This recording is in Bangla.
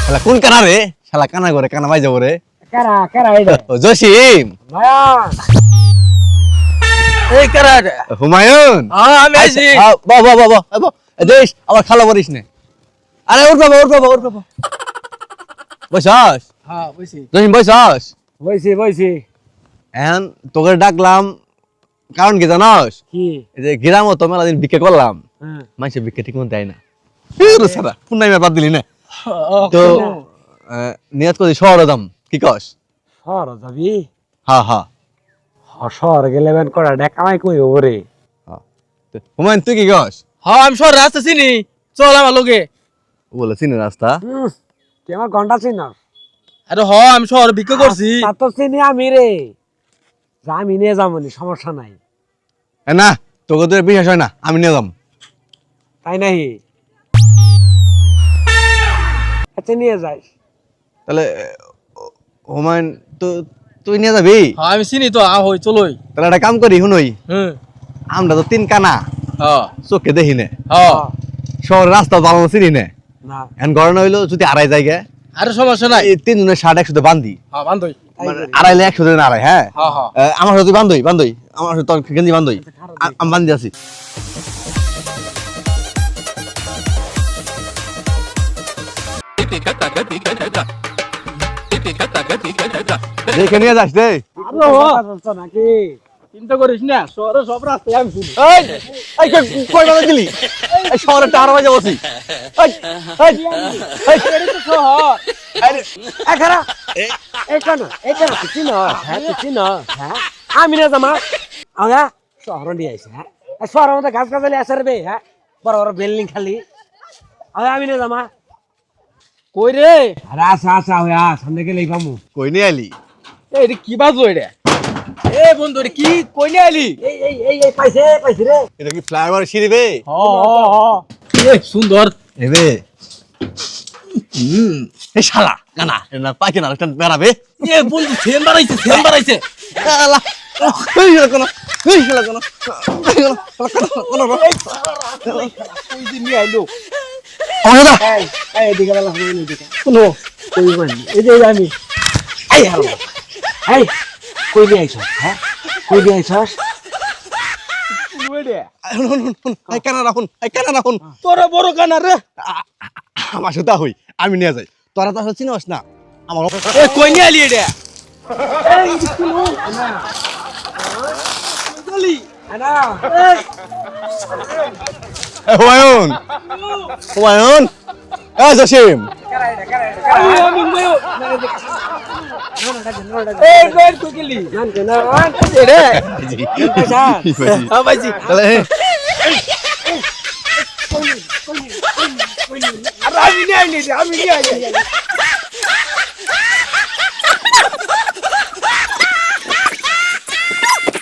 শালা কোন কানা রে? শালা কানা করে কানা বাই যাবো রে। কারা এটা ও জসিম, মায়া এই কারা রে? হুমায়ুন। আমি আইছি। বাহ বাহ বাহ বাহ, দেশ আবার খালা বলিস না। আরে উঠ বাবা, উঠ বাবা, উঠ বাবা। বসস হ্যাঁ বুঝছি। জসিম, বসস। বইছি এখন তোকে ডাকলাম কারণ কি জানস? কি এই যে গ্রামও তো মেলা দিন ভিক্ষা করলাম, হ্যাঁ মানুষের ভিক্ষা ঠিক মতো দেয় না। সারা পুনাইমা বাদ দিলি না তো নিয়ত করি শহরে যাম, কি কস? শহর যাবি হ্যাঁ হ্যাঁ। শহর গেলে বেন করা ডে কামাই কই ওরে হুমায়ুন তুই কি কস? হ্যাঁ আমি সর রাস্তা চিনি, চল আমার লগে। বলে চিনি রাস্তা। তুই আমার ঘন্টা চিন আরে হ আমি শহর ভিক্ষা করছি। তা তো চিনি আমি রে যা আমি নিয়ে যাবনি সমস্যা নাই না তোকে তো বিশ্বাস হয় না, আমি নিয়ে যাম। তাই নাই আচ্ছা নিয়ে যাই তাহলে হুমায়ুন তো তুই নিয়ে যাবি? হ্যাঁ আমি চিনি তো, হই চলই। তাহলে একটা কাম করি শুনই, হুম আমরা তো তিন কানা, হ্যাঁ চোখে দেখি না, হ্যাঁ। শহরের রাস্তা ভালো চিনি না। না এখন গড়ানো হইলো যদি আড়াই জায়গা, আরে সমস্যা নাই। এই তিনজনের শার্ট একসাথে বান্ধি, হ্যাঁ বান্ধই। মানে আড়াইলে একসাথে না আড়াই। হ্যাঁ হ্যাঁ হ্যাঁ। আমার সাথে বান্ধই বান্ধই, আমার সাথে তোর গেঞ্জি বান্ধই, আমি বান্ধি আছি। দেখে নিয়ে যাস রে। নাকি চিন্তা করিস না, শহরে সব রাস্তায় আমি চিনি। এই এই কই বাজে দিলি? এই শহরে 4 বাজে বসি। এই এই এই এটা তো শহর। আরে এখানা এখানা তুই চিন হ্যাঁ তুই চিন হ্যাঁ আমি না জামা আগা শহর দিয়ে আইছে হ্যাঁ শহরের মধ্যে গাছ গাছালি আছে রে হ্যাঁ বড় বড় বিল্ডিং খালি আগা আমি না জামা কই রে? আরে আসা আসা হইয়া সামনে গেলে পামু কই নিয়ে আইলি? এটা কি বাজলো এটা? এ বন্ধু এটা কি কই নিয়ে আইলি? এই পাইছে রে এটা কি ফ্লাইওভার সিঁড়ি বে? এ সুন্দর। এবে এই শালা কানা এটা পাইকে না একটা বেরাবে। এ বন্ধু সেন বাড়াইছে। শালা এই শালা কোন, এই শালা কোন, কোন কই দিন নিয়ে আইলো? আমার দাদা এই এদিকে বেলা হবে এদিকে শুনো কই মানে এই যে আমি এই হালো এই কই দিয়ে আইছ হ্যাঁ কই দিয়ে আইছস এই কানা রাখুন, এই কানা রাখুন। তোরা বড় কানা রে। আমার সাথে হই, আমি নিয়ে যাই। তোরা তো আসলে চিনস না আমার। এ কই নিয়ে আইলি এটা? এই শুনো না আইলি আনা হুমায়ুন, হুমায়ুন, এই জসিম, আমি ময়ো। এই কই কই গেলি? জান কেন এরে পয়সা হ্যাঁ ভাইজি। তাহলে আরে আমি নিয়ে আইলি, আমি নিয়ে আইলি।